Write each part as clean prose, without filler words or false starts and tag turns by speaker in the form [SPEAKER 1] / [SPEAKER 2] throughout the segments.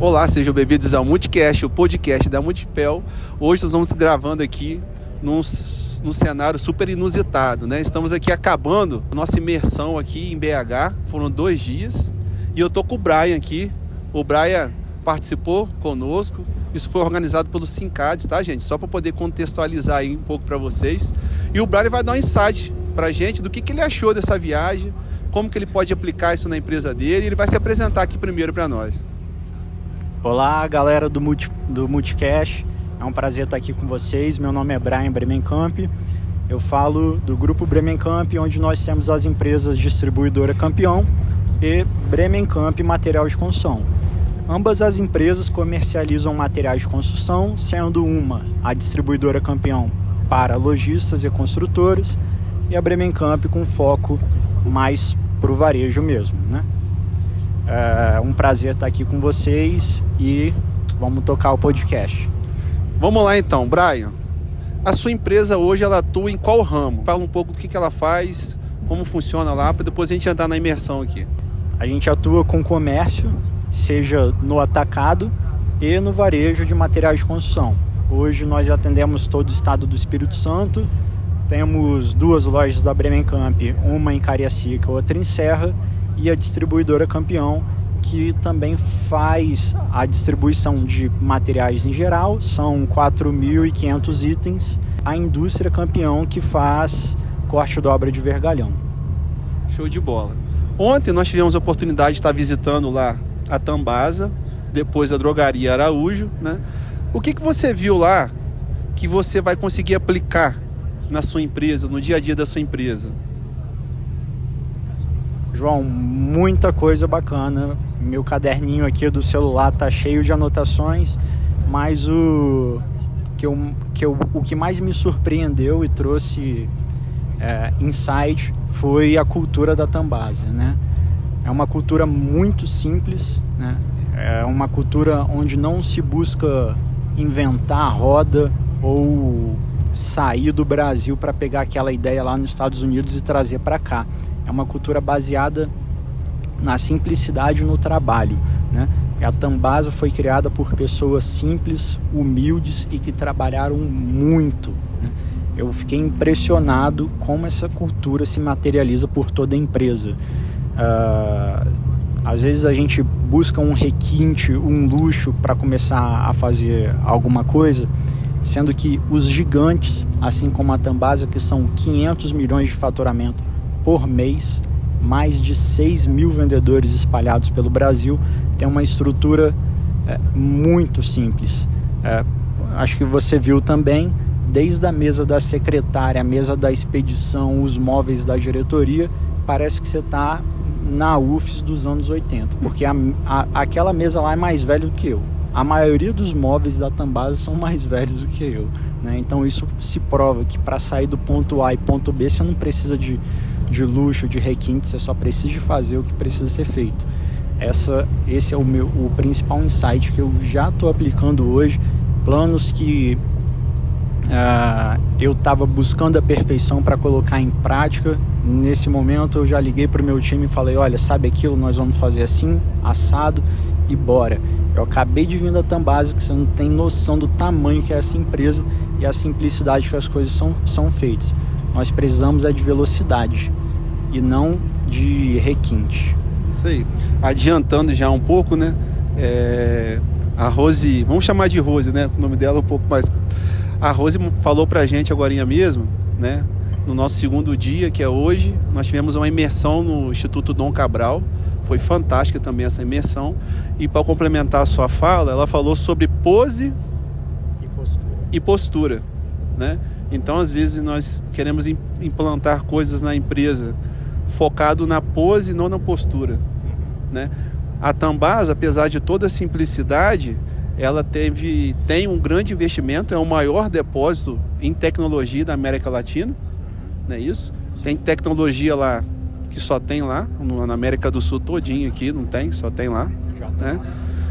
[SPEAKER 1] Olá, sejam bem-vindos ao Multicast, o podcast da Multipel. Hoje nós vamos gravando aqui num cenário super inusitado, né? Estamos aqui acabando nossa imersão aqui em BH, foram 2 dias, e eu tô com o Brian aqui. O Brian participou conosco, isso foi organizado pelo Sincades, tá, gente? Só para poder contextualizar aí um pouco para vocês. E o Brian vai dar um insight pra gente do que ele achou dessa viagem, como que ele pode aplicar isso na empresa dele, e ele vai se apresentar aqui primeiro para nós.
[SPEAKER 2] Olá, galera do Multicast, é um prazer estar aqui com vocês. Meu nome é Brian Bremenkamp, eu falo do grupo Bremenkamp, onde nós temos as empresas distribuidora Campeão e Bremenkamp Material de Construção. Ambas as empresas comercializam materiais de construção, sendo uma a distribuidora Campeão para lojistas e construtores e a Bremenkamp com foco mais para o varejo mesmo, né? É um prazer estar aqui com vocês e vamos tocar o podcast.
[SPEAKER 1] Vamos lá então, Brian. A sua empresa hoje ela atua em qual ramo? Fala um pouco do que ela faz, como funciona lá, para depois a gente entrar na imersão aqui.
[SPEAKER 2] A gente atua com comércio, seja no atacado e no varejo de materiais de construção. Hoje nós atendemos todo o estado do Espírito Santo. Temos 2 lojas da Bremenkamp, uma em Cariacica, outra em Serra, e a distribuidora Campeão, que também faz a distribuição de materiais em geral, são 4.500 itens. A indústria Campeão, que faz corte de obra de vergalhão.
[SPEAKER 1] Show de bola. Ontem nós tivemos a oportunidade de estar visitando lá a Tambasa, depois a Drogaria Araújo, né? O que você viu lá que você vai conseguir aplicar na sua empresa, no dia a dia da sua empresa?
[SPEAKER 2] João, muita coisa bacana. Meu caderninho aqui do celular tá cheio de anotações, mas o que mais me surpreendeu e trouxe insight foi a cultura da Tambasa, né? É uma cultura muito simples, né? É uma cultura onde não se busca inventar a roda ou sair do Brasil para pegar aquela ideia lá nos Estados Unidos e trazer para cá. É uma cultura baseada na simplicidade no trabalho, né? A Tambasa foi criada por pessoas simples, humildes e que trabalharam muito, né? Eu fiquei impressionado como essa cultura se materializa por toda a empresa. Às vezes a gente busca um requinte, um luxo para começar a fazer alguma coisa, sendo que os gigantes, assim como a Tambasa, que são 500 milhões de faturamento por mês, mais de 6 mil vendedores espalhados pelo Brasil, tem uma estrutura muito simples. Acho que você viu também, desde a mesa da secretária, a mesa da expedição, os móveis da diretoria, parece que você está na UFES dos anos 80, porque aquela mesa lá é mais velha do que eu. A maioria dos móveis da Tambasa são mais velhos do que eu, né? Então isso se prova que para sair do ponto A e ponto B você não precisa de luxo, de requinte, você só precisa de fazer o que precisa ser feito. Esse é o principal insight que eu já estou aplicando hoje. Planos que eu estava buscando a perfeição para colocar em prática. Nesse momento eu já liguei para o meu time e falei, olha, sabe aquilo, nós vamos fazer assim, assado e bora. Eu acabei de vir da Tambasa, que você não tem noção do tamanho que é essa empresa e a simplicidade que as coisas são feitas. Nós precisamos de velocidade e não de requinte.
[SPEAKER 1] Isso aí. Adiantando já um pouco, né? A Rose, vamos chamar de Rose, né? O nome dela é um pouco mais... A Rose falou pra gente agorinha mesmo, né? No nosso 2º dia, que é hoje, nós tivemos uma imersão no Instituto Dom Cabral. Foi fantástica também essa imersão. E para complementar a sua fala, ela falou sobre pose e postura, né? Então, às vezes, nós queremos implantar coisas na empresa focado na pose e não na postura, né? A Tambasa, apesar de toda a simplicidade, ela tem um grande investimento, é o maior depósito em tecnologia da América Latina, não é isso? Tem tecnologia lá que só tem lá, na América do Sul todinho aqui, não tem, só tem lá, né?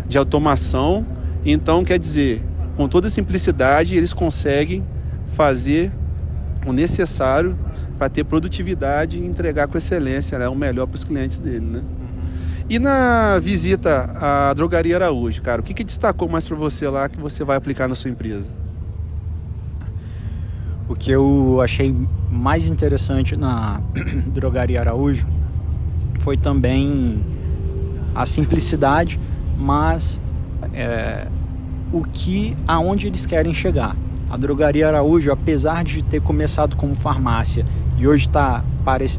[SPEAKER 1] De automação. Então, quer dizer, com toda simplicidade, eles conseguem fazer o necessário para ter produtividade e entregar com excelência, né? O melhor para os clientes dele, né? E na visita à Drogaria Araújo, cara, o que destacou mais para você lá que você vai aplicar na sua empresa?
[SPEAKER 2] O que eu achei mais interessante na Drogaria Araújo foi também a simplicidade, mas aonde eles querem chegar. A Drogaria Araújo, apesar de ter começado como farmácia e hoje está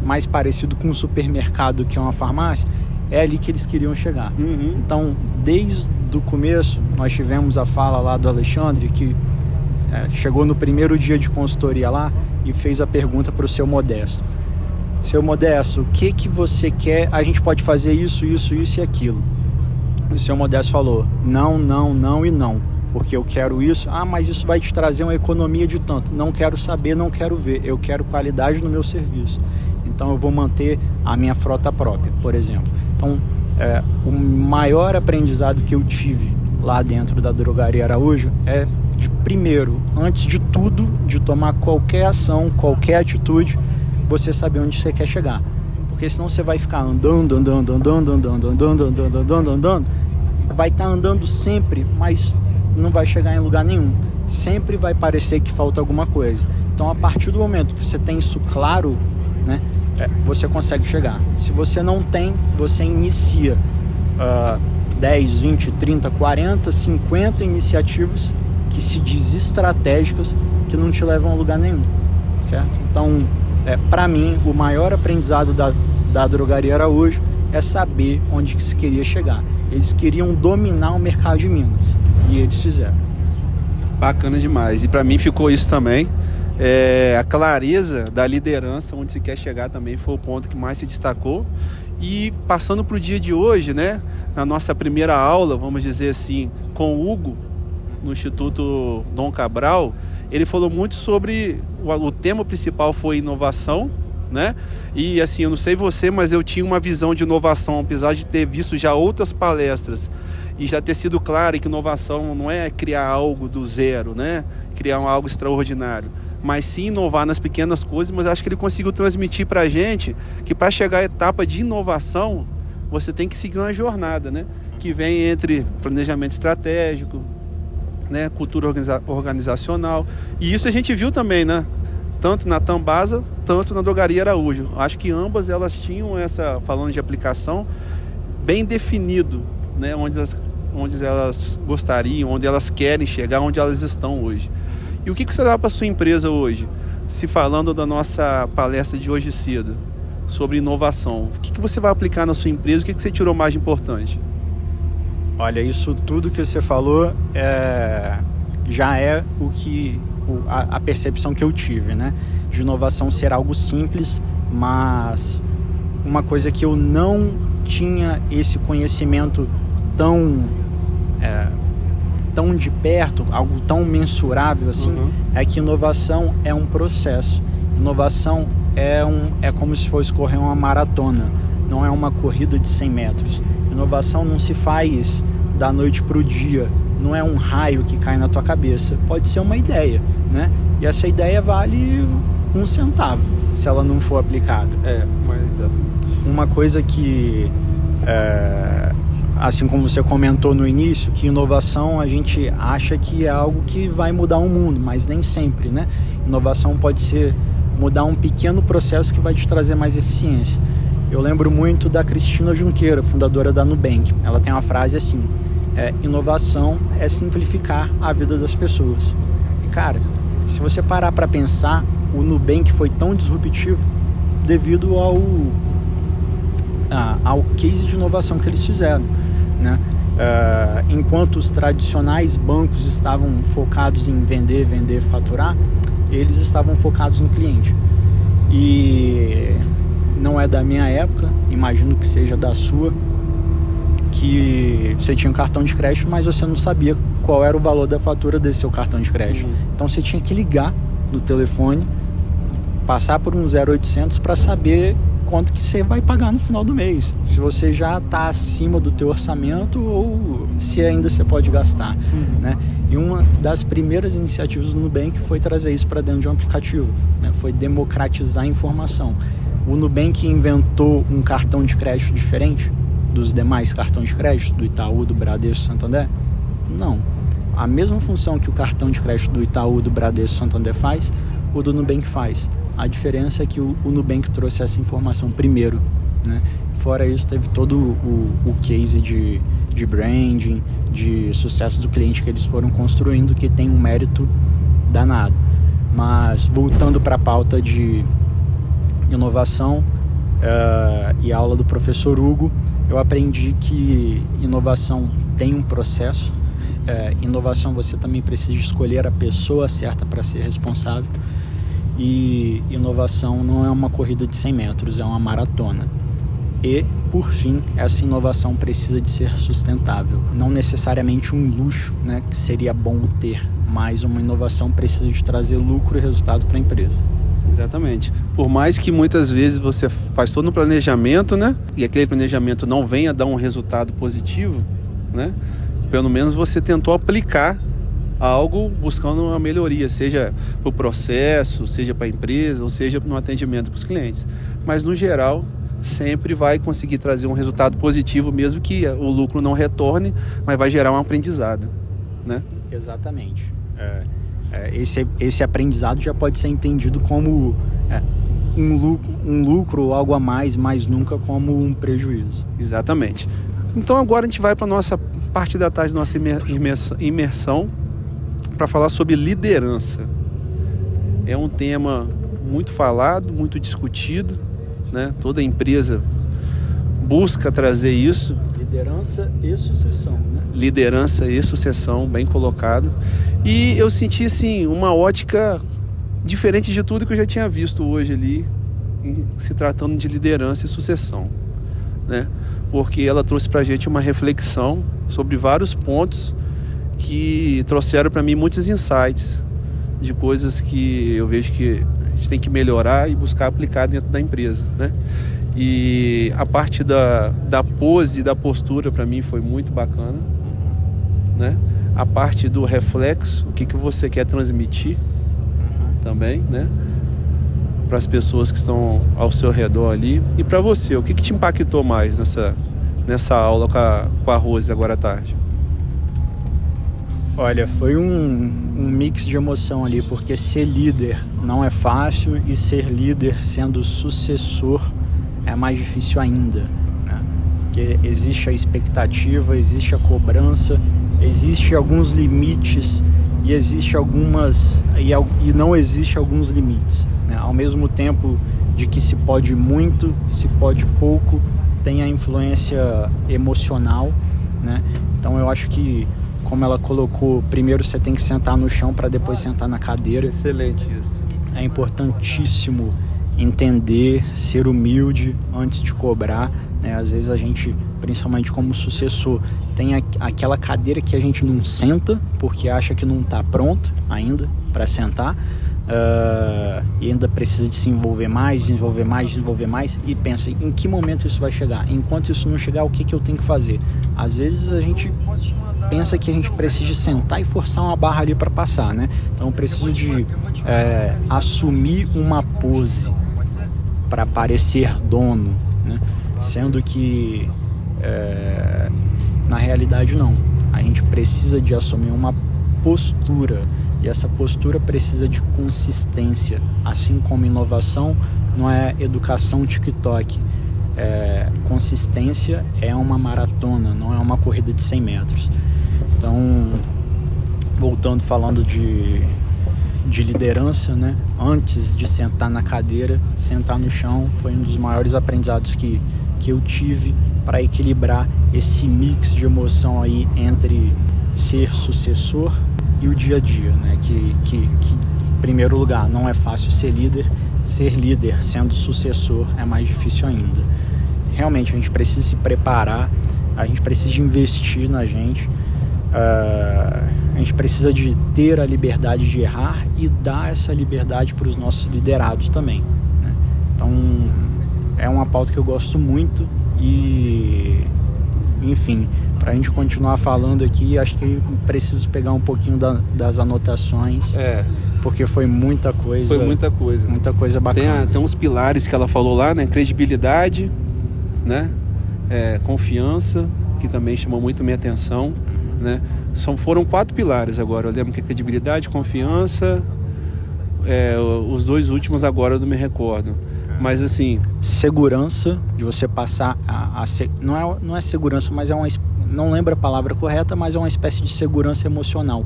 [SPEAKER 2] mais parecido com um supermercado que uma farmácia, é ali que eles queriam chegar. Então, desde o começo, nós tivemos a fala lá do Alexandre, que chegou no primeiro dia de consultoria lá e fez a pergunta para o seu Modesto. Seu Modesto, o que você quer? A gente pode fazer isso, isso, isso e aquilo. O seu Modesto falou, não, não, não e não, porque eu quero isso. Ah, mas isso vai te trazer uma economia de tanto. Não quero saber, não quero ver. Eu quero qualidade no meu serviço. Então eu vou manter a minha frota própria, por exemplo. Então, o maior aprendizado que eu tive lá dentro da Drogaria Araújo é de primeiro, antes de tudo, de tomar qualquer ação, qualquer atitude, você saber onde você quer chegar. Porque senão você vai ficar andando, vai estar andando sempre, mas não vai chegar em lugar nenhum. Sempre vai parecer que falta alguma coisa. Então, a partir do momento que você tem isso claro, né, você consegue chegar. Se você não tem, você inicia 10, 20, 30, 40, 50 iniciativas que se diz estratégicas, que não te levam a lugar nenhum, certo? Então, para mim, o maior aprendizado da Drogaria Araújo é saber onde que se queria chegar. Eles queriam dominar o mercado de Minas e eles fizeram.
[SPEAKER 1] Bacana demais. E para mim ficou isso também. A clareza da liderança, onde se quer chegar também foi o ponto que mais se destacou. E passando para o dia de hoje, né, na nossa primeira aula, vamos dizer assim, com o Hugo, no Instituto Dom Cabral, ele falou muito sobre, o tema principal foi inovação, né? E assim, eu não sei você, mas eu tinha uma visão de inovação, apesar de ter visto já outras palestras e já ter sido claro que inovação não é criar algo do zero, né? Criar algo extraordinário, mas sim inovar nas pequenas coisas. Mas acho que ele conseguiu transmitir para a gente que para chegar à etapa de inovação, você tem que seguir uma jornada, né? Que vem entre planejamento estratégico, né? Cultura organizacional. E isso a gente viu também, né? Tanto na Tambasa, tanto na Drogaria Araújo. Acho que ambas elas tinham essa, falando de aplicação, bem definido, né? Onde elas gostariam, onde elas querem chegar, onde elas estão hoje. E o que você dá para a sua empresa hoje? Se falando da nossa palestra de hoje cedo, sobre inovação, o que você vai aplicar na sua empresa? O que você tirou mais de importante?
[SPEAKER 2] Olha, isso tudo que você falou já é a percepção que eu tive, né? De inovação ser algo simples, mas uma coisa que eu não tinha esse conhecimento tão de perto, algo tão mensurável assim, é que inovação é um processo. Inovação é como se fosse correr uma maratona, não é uma corrida de 100 metros. Inovação não se faz da noite para o dia, não é um raio que cai na tua cabeça, pode ser uma ideia, né? E essa ideia vale 1 centavo se ela não for aplicada.
[SPEAKER 1] Mas exatamente.
[SPEAKER 2] Uma coisa que, assim como você comentou no início, que inovação a gente acha que é algo que vai mudar o mundo, mas nem sempre, né? Inovação pode ser mudar um pequeno processo que vai te trazer mais eficiência. Eu lembro muito da Cristina Junqueira, fundadora da Nubank. Ela tem uma frase assim: inovação é simplificar a vida das pessoas. E cara, se você parar para pensar, o Nubank foi tão disruptivo devido ao case de inovação que eles fizeram, né? Enquanto os tradicionais bancos estavam focados em vender, faturar, eles estavam focados no cliente. E não é da minha época, imagino que seja da sua, que você tinha um cartão de crédito, mas você não sabia qual era o valor da fatura desse seu cartão de crédito. Então você tinha que ligar no telefone, passar por um 0800 para saber quanto que você vai pagar no final do mês, se você já está acima do teu orçamento ou se ainda você pode gastar, né? E uma das primeiras iniciativas do Nubank foi trazer isso para dentro de um aplicativo, né? Foi democratizar a informação. O Nubank inventou um cartão de crédito diferente? dos demais cartões de crédito, do Itaú, do Bradesco, Santander? Não. A mesma função que o cartão de crédito do Itaú, do Bradesco, Santander faz, o do Nubank faz. A diferença é que o Nubank trouxe essa informação primeiro, né? Fora isso, teve todo o case de branding, de sucesso do cliente que eles foram construindo, que tem um mérito danado. Mas voltando para a pauta de inovação e a aula do professor Hugo, eu aprendi que inovação tem um processo. Inovação, você também precisa escolher a pessoa certa para ser responsável. E inovação não é uma corrida de 100 metros, é uma maratona. E, por fim, essa inovação precisa de ser sustentável. Não necessariamente um luxo, né, que seria bom ter, mas uma inovação precisa de trazer lucro e resultado para a empresa.
[SPEAKER 1] Exatamente. Por mais que muitas vezes você faz todo um planejamento, né, e aquele planejamento não venha dar um resultado positivo, né, pelo menos você tentou aplicar algo buscando uma melhoria, seja para o processo, seja para a empresa, ou seja no atendimento para os clientes. Mas, no geral, sempre vai conseguir trazer um resultado positivo, mesmo que o lucro não retorne, mas vai gerar um aprendizado, né?
[SPEAKER 2] Exatamente. Esse aprendizado já pode ser entendido como um lucro ou algo a mais, mas nunca como um prejuízo.
[SPEAKER 1] Exatamente. Então agora a gente vai para a nossa parte da tarde, nossa imersão, para falar sobre liderança. É um tema muito falado, muito discutido, né? Toda empresa busca trazer isso.
[SPEAKER 2] Liderança e sucessão, né?
[SPEAKER 1] Liderança e sucessão, bem colocado. E eu senti, assim, uma ótica diferente de tudo que eu já tinha visto hoje ali, se tratando de liderança e sucessão, né? Porque ela trouxe pra gente uma reflexão sobre vários pontos que trouxeram para mim muitos insights de coisas que eu vejo que a gente tem que melhorar e buscar aplicar dentro da empresa, né? E a parte da pose e da postura para mim foi muito bacana, né? A parte do reflexo, o que você quer transmitir também, né? Para as pessoas que estão ao seu redor ali. E para você, o que te impactou mais nessa aula com a Rose agora à tarde?
[SPEAKER 2] Olha, foi um mix de emoção ali, porque ser líder não é fácil e ser líder sendo sucessor é mais difícil ainda, né? Porque existe a expectativa, existe a cobrança, existe alguns limites e existe algumas e não existe alguns limites, né? Ao mesmo tempo de que se pode muito, se pode pouco, tem a influência emocional, né? Então eu acho que, como ela colocou, primeiro você tem que sentar no chão para depois sentar na cadeira.
[SPEAKER 1] Excelente isso.
[SPEAKER 2] É importantíssimo entender, ser humilde antes de cobrar, né? Às vezes a gente, principalmente como sucessor, tem aquela cadeira que a gente não senta porque acha que não está pronto ainda para sentar, e ainda precisa de se envolver mais e pensa em que momento isso vai chegar. Enquanto isso não chegar, o que eu tenho que fazer? Às vezes a gente pensa que a gente precisa sentar e forçar uma barra ali para passar, né? Então eu preciso de assumir uma pose para parecer dono, né? Sendo que na realidade não. A gente precisa de assumir uma postura, e essa postura precisa de consistência. Assim como inovação não é educação TikTok, consistência é uma maratona, não é uma corrida de 100 metros. Então, voltando, falando de liderança, né? Antes de sentar na cadeira, sentar no chão foi um dos maiores aprendizados que eu tive para equilibrar esse mix de emoção aí entre ser sucessor e o dia a dia, né? Que em primeiro lugar, não é fácil ser líder sendo sucessor é mais difícil ainda. Realmente a gente precisa se preparar, a gente precisa investir na gente. A gente precisa de ter a liberdade de errar e dar essa liberdade para os nossos liderados também, né? Então é uma pauta que eu gosto muito e, enfim, para a gente continuar falando aqui, acho que preciso pegar um pouquinho das anotações, porque foi muita coisa.
[SPEAKER 1] Foi muita coisa.
[SPEAKER 2] Muita coisa bacana.
[SPEAKER 1] Tem uns pilares que ela falou lá, né? Credibilidade, né? confiança, que também chamou muito minha atenção, né? Foram 4 pilares agora. Eu lembro que é credibilidade, confiança, os 2 últimos agora eu não me recordo. Mas assim...
[SPEAKER 2] Segurança, de você passar não é segurança, mas não lembro a palavra correta, mas é uma espécie de segurança emocional.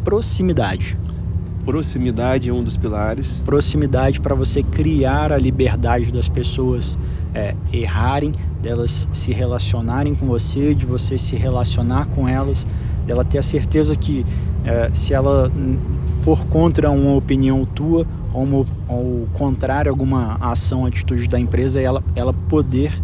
[SPEAKER 2] Proximidade.
[SPEAKER 1] Proximidade é um dos pilares.
[SPEAKER 2] Proximidade para você criar a liberdade das pessoas errarem, delas se relacionarem com você, de você se relacionar com elas, dela ter a certeza que se ela for contra uma opinião tua ou contrário a alguma ação, atitude da empresa, ela poder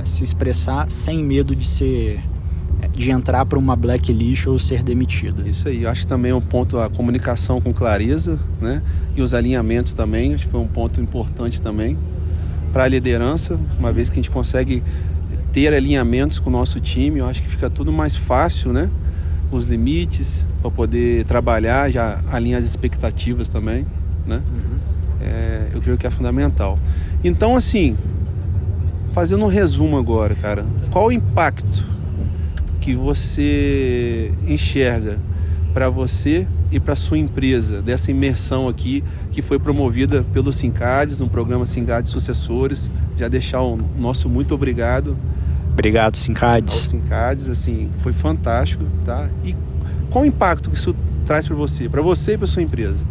[SPEAKER 2] se expressar sem medo de entrar para uma blacklist ou ser demitida.
[SPEAKER 1] Isso aí, eu acho que também é um ponto a comunicação com clareza, né? E os alinhamentos também, acho que foi um ponto importante também para a liderança, uma vez que a gente consegue ter alinhamentos com o nosso time, eu acho que fica tudo mais fácil, né? Os limites para poder trabalhar, já alinhar as expectativas também, né? Eu creio que é fundamental. Então, assim, fazendo um resumo agora, cara, qual o impacto que você enxerga para você e para sua empresa dessa imersão aqui que foi promovida pelo Syncades, no programa Syncades Sucessores? Já deixar o nosso muito obrigado.
[SPEAKER 2] Obrigado, Syncades.
[SPEAKER 1] Ao Syncades, assim, foi fantástico, tá? E qual o impacto que isso traz para você e para sua empresa?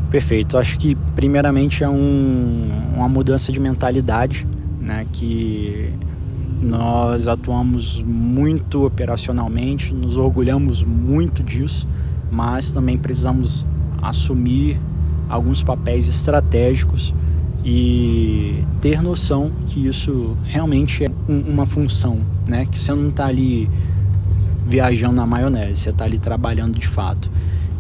[SPEAKER 2] Perfeito. Acho que primeiramente é uma mudança de mentalidade, né? Que nós atuamos muito operacionalmente, nos orgulhamos muito disso, mas também precisamos assumir alguns papéis estratégicos e ter noção que isso realmente é uma função, né? Que você não está ali viajando na maionese, você está ali trabalhando de fato.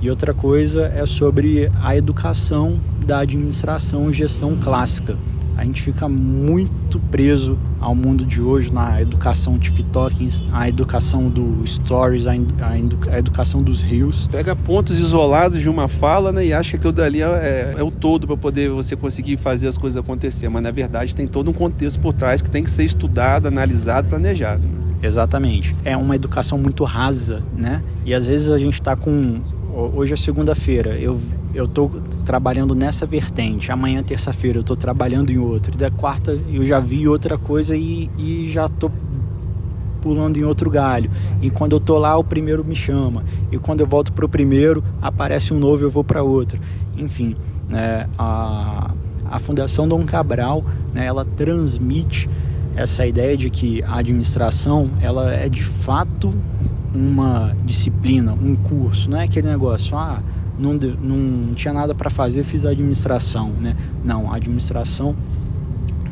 [SPEAKER 2] E outra coisa é sobre a educação da administração e gestão clássica. A gente fica muito preso ao mundo de hoje, na educação TikTok, a educação do Stories, a educação dos Reels.
[SPEAKER 1] Pega pontos isolados de uma fala, né, e acha que aquilo dali é o todo para poder você conseguir fazer as coisas acontecer. Mas, na verdade, tem todo um contexto por trás que tem que ser estudado, analisado, planejado.
[SPEAKER 2] Exatamente. É uma educação muito rasa, né? E, às vezes, a gente está com... Hoje é segunda-feira, eu estou trabalhando nessa vertente, amanhã terça-feira eu estou trabalhando em outra, e da quarta eu já vi outra coisa e já estou pulando em outro galho, e quando eu estou lá o primeiro me chama, e quando eu volto para o primeiro aparece um novo e eu vou para outro. Enfim, né, a Fundação Dom Cabral, né, ela transmite essa ideia de que a administração ela é de fato uma disciplina, um curso, não é aquele negócio, não tinha nada para fazer, fiz a administração, né? Não, a administração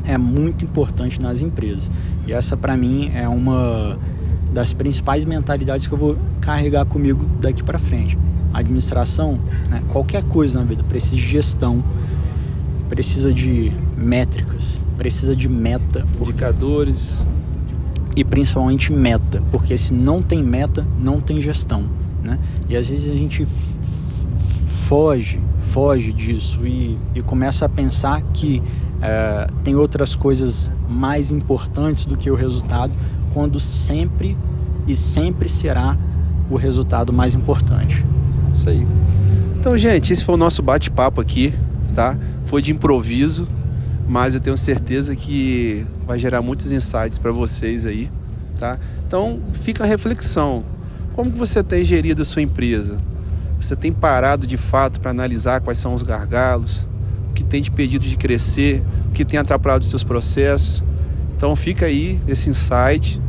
[SPEAKER 2] é muito importante nas empresas, e essa para mim é uma das principais mentalidades que eu vou carregar comigo daqui para frente. A administração, né, qualquer coisa na vida precisa de gestão, precisa de métricas, precisa de meta,
[SPEAKER 1] indicadores
[SPEAKER 2] e principalmente meta, porque se não tem meta, não tem gestão, né? E às vezes a gente foge disso e começa a pensar que tem outras coisas mais importantes do que o resultado, quando sempre será o resultado mais importante.
[SPEAKER 1] Isso aí. Então, gente, esse foi o nosso bate-papo aqui, tá? Foi de improviso, mas eu tenho certeza que vai gerar muitos insights para vocês aí, tá? Então, fica a reflexão. Como que você tem gerido a sua empresa? Você tem parado de fato para analisar quais são os gargalos, o que tem te impedido de crescer, o que tem atrapalhado os seus processos? Então, fica aí esse insight.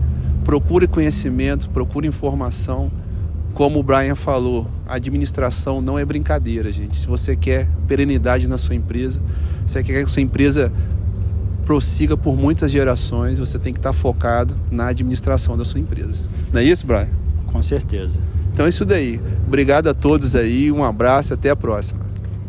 [SPEAKER 1] Procure conhecimento, procure informação. Como o Brian falou, a administração não é brincadeira, gente. Se você quer perenidade na sua empresa, você quer que a sua empresa prossiga por muitas gerações, você tem que estar focado na administração da sua empresa. Não é isso, Brian?
[SPEAKER 2] Com certeza.
[SPEAKER 1] Então é isso daí. Obrigado a todos aí, um abraço e até a próxima.